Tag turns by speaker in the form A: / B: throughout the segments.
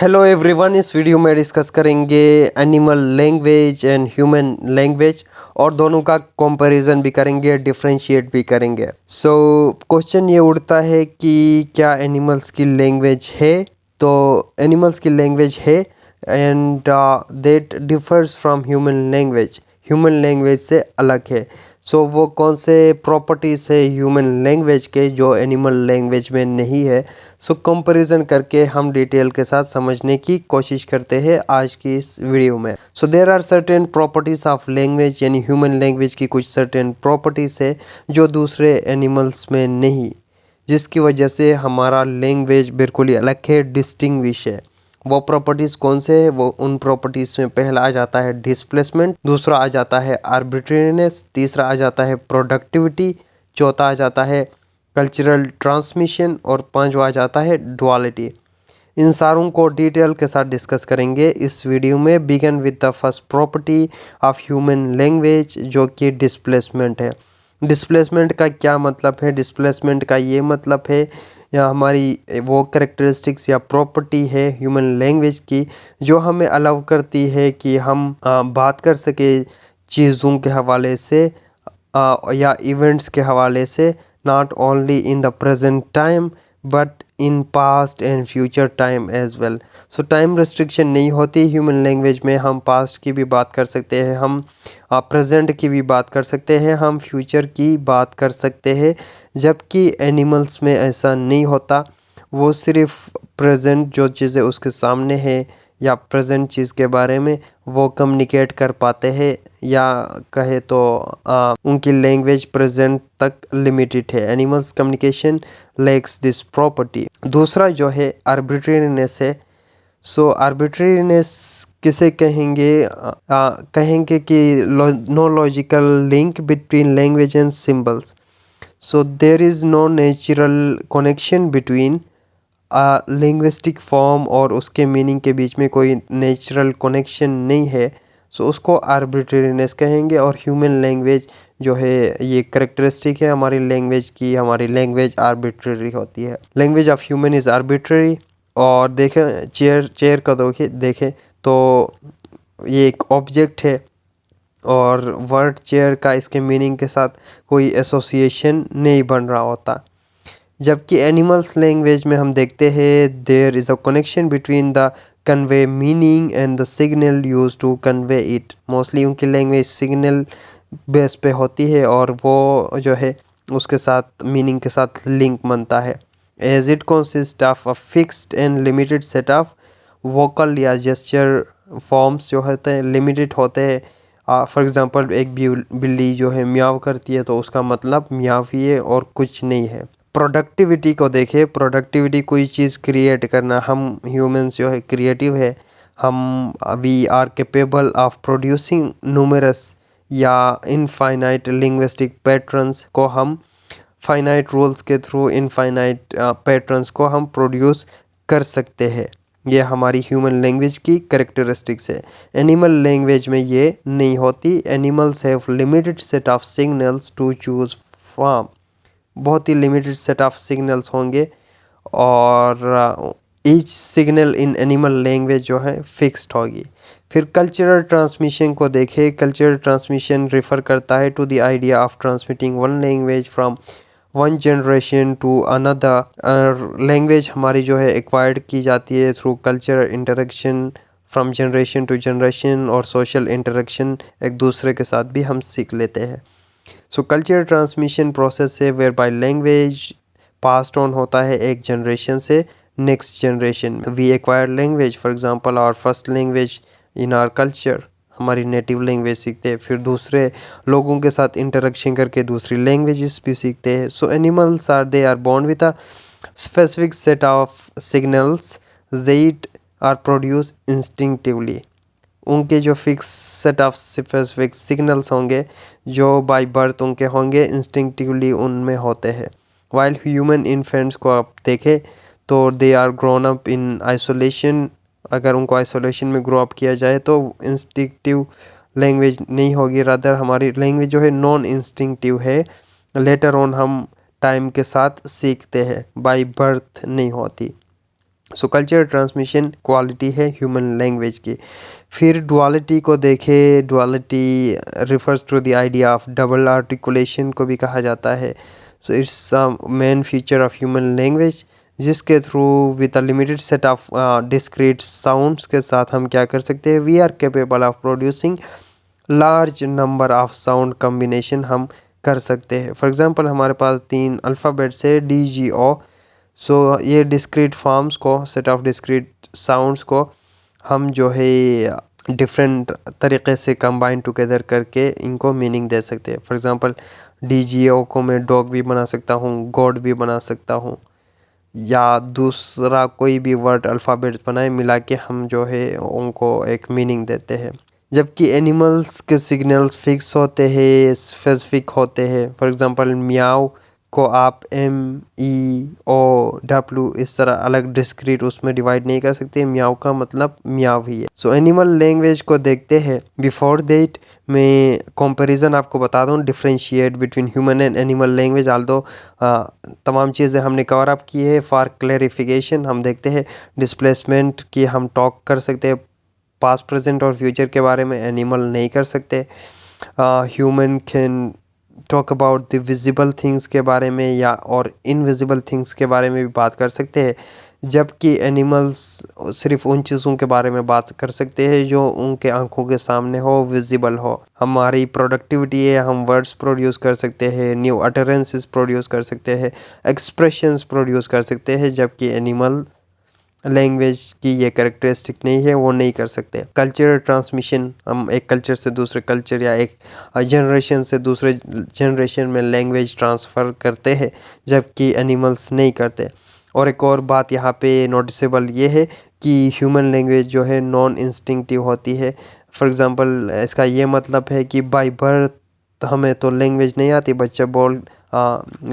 A: Hello everyone, इस video में discuss करेंगे animal language and human language और दोनों का कंपैरिजन भी करेंगे, डिफरेंशिएट भी करेंगे। सो क्वेश्चन ये उठता है कि क्या एनिमल्स की लैंग्वेज है? तो एनिमल्स की लैंग्वेज है and that differs from human language से अलग है। सो वो कौन से प्रॉपर्टीज़ है ह्यूमन लैंग्वेज के जो एनिमल लैंग्वेज में नहीं है? सो कंपैरिजन करके हम डिटेल के साथ समझने की कोशिश करते हैं आज की इस वीडियो में। So there are certain properties of language, यानी ह्यूमन लैंग्वेज की कुछ सर्टेन प्रॉपर्टीज़ है जो दूसरे एनिमल्स में नहीं, जिसकी वजह से हमारा लैंग्वेज बिल्कुल ही अलग है, डिस्टिंग्विश है। वो प्रॉपर्टीज़ कौन से है? वो उन प्रॉपर्टीज़ में पहला आ जाता है डिस्प्लेसमेंट, दूसरा आ जाता है आर्बिट्रेरीनेस, तीसरा आ जाता है प्रोडक्टिविटी, चौथा आ जाता है कल्चरल ट्रांसमिशन और पांचवा आ जाता है डुअलिटी। इन सारों को डिटेल के साथ डिस्कस करेंगे इस वीडियो में। Begin with the first property of human language जो कि डिस्प्लेसमेंट है। डिस्प्लेसमेंट का क्या मतलब है? डिस्प्लेसमेंट का ये मतलब है या हमारी वो कैरेक्टरिस्टिक्स या प्रॉपर्टी है ह्यूमन लैंग्वेज की जो हमें अलाउ करती है कि हम बात कर सके चीज़ों के हवाले से या इवेंट्स के हवाले से, not only in the present time but in past and future time as well. So time restriction नहीं होती ह्यूमन लैंग्वेज में। हम पास्ट की भी बात कर सकते हैं, हम प्रेजेंट की भी बात कर सकते हैं, हम फ्यूचर की बात कर सकते हैं, जबकि एनिमल्स में ऐसा नहीं होता। वो सिर्फ प्रेजेंट जो चीज़ें उसके सामने है या प्रेजेंट चीज़ के बारे में वो कम्युनिकेट कर पाते हैं, या कहे तो उनकी लैंग्वेज प्रेजेंट तक लिमिटेड है। Animals communication lakhs this property. दूसरा जो है आर्बिट्रेरीनेस है। सो आर्बिट्रेरीनेस किसे कहेंगे? कहेंगे कि no logical link between language and symbols. So there is no natural connection between linguistic form और उसके मीनिंग के बीच में कोई नेचुरल कनेक्शन नहीं है। सो उसको आर्बिट्रेरीनेस कहेंगे। और ह्यूमन लैंग्वेज जो है ये करेक्टरिस्टिक है हमारी लैंग्वेज की, हमारी लैंग्वेज आर्बिट्रेरी होती है। Language of human is arbitrary. और देखें चेयर का देखें तो ये एक ऑब्जेक्ट है और वर्ड चेयर का इसके मीनिंग के साथ कोई एसोसिएशन नहीं बन रहा होता। जबकि एनिमल्स लैंग्वेज में हम देखते हैं there is a connection between the convey meaning and the signal use to convey it. Mostly उनकी लैंग्वेज सिग्नल बेस पे होती है और वो जो है उसके साथ मीनिंग के साथ लिंक बनता है। As it consist of a fixed and limited set of vocal या जेस्चर फॉर्म्स जो होते हैं लिमिटेड होते हैं। फॉर एग्जांपल एक बिल्ली जो है म्याव करती है तो उसका मतलब म्याव ही है और कुछ नहीं है। प्रोडक्टिविटी को देखें। प्रोडक्टिविटी कोई चीज़ क्रिएट करना, हम ह्यूमंस जो है क्रिएटिव है, हम we are capable of producing numerous या इनफाइनाइट लिंग्विस्टिक पैटर्न्स को हम फाइनाइट रूल्स के थ्रू इनफाइनाइट पैटर्न्स को हम प्रोड्यूस कर सकते हैं। ये हमारी ह्यूमन लैंग्वेज की कैरेक्टरिस्टिक्स है। एनिमल लैंग्वेज में ये नहीं होती। Animals have limited set of signals to choose from. बहुत ही लिमिटेड सेट ऑफ सिग्नल्स होंगे और each signal in animal language जो है फिक्स्ड होगी। फिर कल्चरल ट्रांसमिशन को देखें। कल्चरल ट्रांसमिशन रेफर करता है to the idea of transmitting one language from one generation to another. Language हमारी जो है एक्वायर्ड की जाती है through cultural interaction from generation to generation, और सोशल इंटरेक्शन एक दूसरे के साथ भी हम सीख लेते हैं। सो कल्चर ट्रांसमिशन प्रोसेस है whereby language passed on होता है एक जनरेशन से next generation. We acquire language, for example our first language in our culture, हमारी नेटिव लैंग्वेज सीखते हैं, फिर दूसरे लोगों के साथ इंटरेक्शन करके दूसरी लैंग्वेजेस भी सीखते हैं। So animals they are born with a specific set of signals that are produce instinctively. उनके जो fix set of specific signals होंगे जो बाय बर्थ उनके होंगे, इंस्टिंक्टिवली उनमें होते हैं। वाइल ह्यूमन इन्फेंट्स को आप देखें तो they are grown up in isolation. अगर उनको आइसोलेशन में ग्रो अप किया जाए तो इंस्टिंक्टिव लैंग्वेज नहीं होगी, रादर हमारी लैंग्वेज जो है नॉन इंस्टिंक्टिव है। लेटर ऑन हम टाइम के साथ सीखते हैं, बाय बर्थ नहीं होती। सो कल्चर ट्रांसमिशन क्वालिटी है ह्यूमन लैंग्वेज की। फिर डुअलिटी को देखें, duality refers to the idea of double articulation को भी कहा जाता है। So it's main feature of human language, जिसके through with a limited set of discrete sounds के साथ हम क्या कर सकते हैं, we are capable of producing large number of sound combination हम कर सकते हैं। फॉर एग्जांपल हमारे पास 3 अल्फ़ाबेट्स है DGO। सो ये डिस्क्रीट फॉर्म्स को, सेट ऑफ डिस्क्रीट साउंड्स को हम जो है डिफरेंट तरीक़े से कंबाइन टुगेदर करके इनको मीनिंग दे सकते हैं। फॉर एग्जांपल DGO को मैं डॉग भी बना सकता हूँ, गॉड भी बना सकता हूँ, या दूसरा कोई भी वर्ड अल्फ़ाबेट बनाए मिला के हम जो है उनको एक मीनिंग देते हैं। जबकि एनिमल्स के सिग्नल्स फिक्स होते हैं, स्पेसिफिक होते हैं। फॉर एग्जांपल म्याऊ को आप MEOW इस तरह अलग डिस्क्रीट उसमें डिवाइड नहीं कर सकते, म्याऊ का मतलब म्याऊ ही है। सो एनिमल लैंग्वेज को देखते हैं। बिफोर दैट मैं कंपैरिजन आपको बता दूं, differentiate between human and animal language. Aldous तमाम चीज़ें हमने कवर अप की है। फॉर क्लैरिफिकेशन हम देखते हैं डिस्प्लेसमेंट की हम टॉक कर सकते हैं, पास्ट प्रेजेंट और फ्यूचर के बारे में एनिमल नहीं कर सकते। Human can talk about the visible things के बारे में या और इनविजिबल थिंग्स के बारे में भी बात कर सकते हैं, जबकि एनिमल्स सिर्फ उन चीज़ों के बारे में बात कर सकते हैं जो उनके आंखों के सामने हो, विजिबल हो। हमारी प्रोडक्टिविटी है, हम वर्ड्स प्रोड्यूस कर सकते हैं, न्यू अटरेंसेस प्रोड्यूस कर सकते हैं, एक्सप्रेशंस प्रोड्यूस कर सकते हैं, जबकि एनिमल लैंग्वेज की ये कैरेक्टरिस्टिक नहीं है, वो नहीं कर सकते। कल्चर ट्रांसमिशन, हम एक कल्चर से दूसरे कल्चर या एक जनरेशन से दूसरे जनरेशन में लैंग्वेज ट्रांसफ़र करते हैं, जबकि एनिमल्स नहीं करते। और एक और बात यहाँ पे नोटिसेबल ये है कि ह्यूमन लैंग्वेज जो है नॉन इंस्टिंक्टिव होती है। फॉर एग्ज़ाम्पल इसका ये मतलब है कि बाय बर्थ हमें तो लैंग्वेज नहीं आती, बच्चा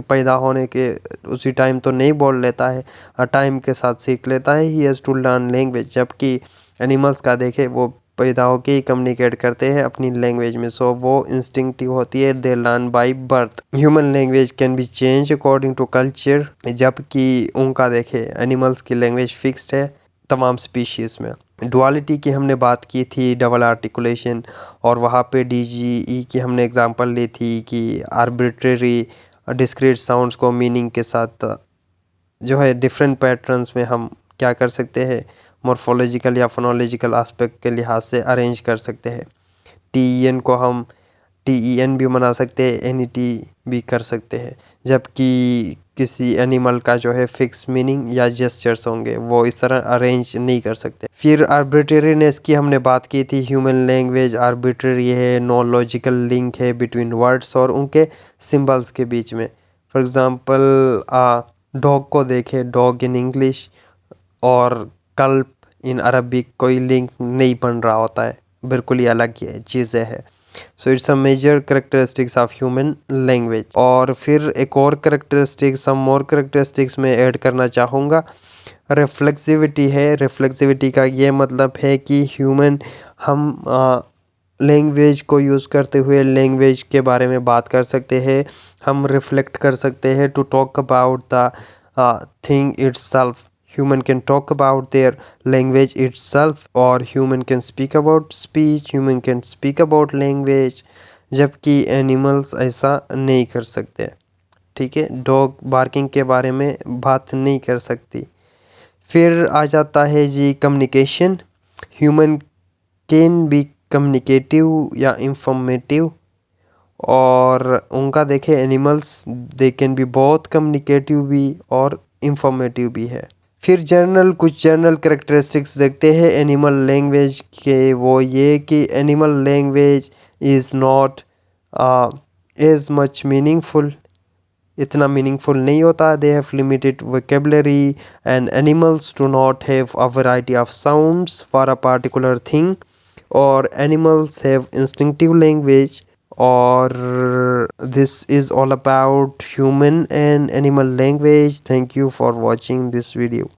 A: पैदा होने के उसी टाइम तो नहीं बोल लेता है, टाइम के साथ सीख लेता है, ही हैज़ टू लर्न लैंग्वेज। जबकि एनिमल्स का देखे वो पैदा होके ही कम्युनिकेट करते हैं अपनी लैंग्वेज में। सो वो इंस्टिंक्टिव होती है, they learn by birth. Human language can be change according to culture, जबकि उनका देखे एनिमल्स की लैंग्वेज फिक्स्ड है तमाम स्पीशीज़ में। डुअलिटी की हमने बात की थी, डबल आर्टिकुलेशन, और वहाँ पे DGE की हमने एग्जांपल ली थी कि आर्बिट्रेरी डिस्क्रीट साउंड्स को मीनिंग के साथ जो है डिफरेंट पैटर्न्स में हम क्या कर सकते हैं, मॉर्फोलॉजिकल या फोनोलॉजिकल एस्पेक्ट के लिहाज से अरेंज कर सकते हैं। TEN को हम TEN भी बना सकते हैं, NET भी कर सकते हैं, जबकि किसी एनिमल का जो है फिक्स मीनिंग या जेस्चर्स होंगे, वो इस तरह अरेंज नहीं कर सकते। फिर आर्बिट्रेरीनेस की हमने बात की थी। ह्यूमन लैंग्वेज आर्बिट्रेरी है, नो लॉजिकल लिंक है बिटवीन वर्ड्स और उनके सिंबल्स के बीच में। फॉर एग्ज़ाम्पल डॉग को देखें, डॉग इन इंग्लिश और कल्प इन अरबिक कोई लिंक नहीं बन रहा होता है, बिल्कुल ही अलग चीज़ें हैं। So it's a major characteristics of human language. और फिर एक और करेक्टरिस्टिक्स, सम मोर करेक्टरिस्टिक्स में ऐड करना चाहूँगा, रिफ्लेक्सिविटी है। रिफ्लेक्सिविटी का ये मतलब है कि ह्यूमन हम लैंग्वेज को यूज़ करते हुए लैंग्वेज के बारे में बात कर सकते हैं, हम रिफ्लेक्ट कर सकते हैं to talk about the thing itself. Human can talk about their language itself, or human can speak about speech, human can speak about language, जबकि एनिमल्स ऐसा नहीं कर सकते। ठीक है, डॉग बार्किंग के बारे में बात नहीं कर सकती। फिर आ जाता है G communication. Human can be communicative या इंफॉर्मेटिव, और उनका देखें एनिमल्स दे कैन बी बहुत कम्युनिकेटिव भी और इंफॉर्मेटिव भी है। फिर कुछ जनरल करेक्टरिस्टिक्स देखते हैं एनिमल लैंग्वेज के, वो ये कि animal language is not as much meaningful, इतना मीनिंगफुल नहीं होता। They have limited vocabulary and animals do not have a variety of sounds for a particular thing, और एनिमल्स हैव इंस्टिंक्टिव लैंग्वेज। और this is all about human and animal language. Thank you for watching this video.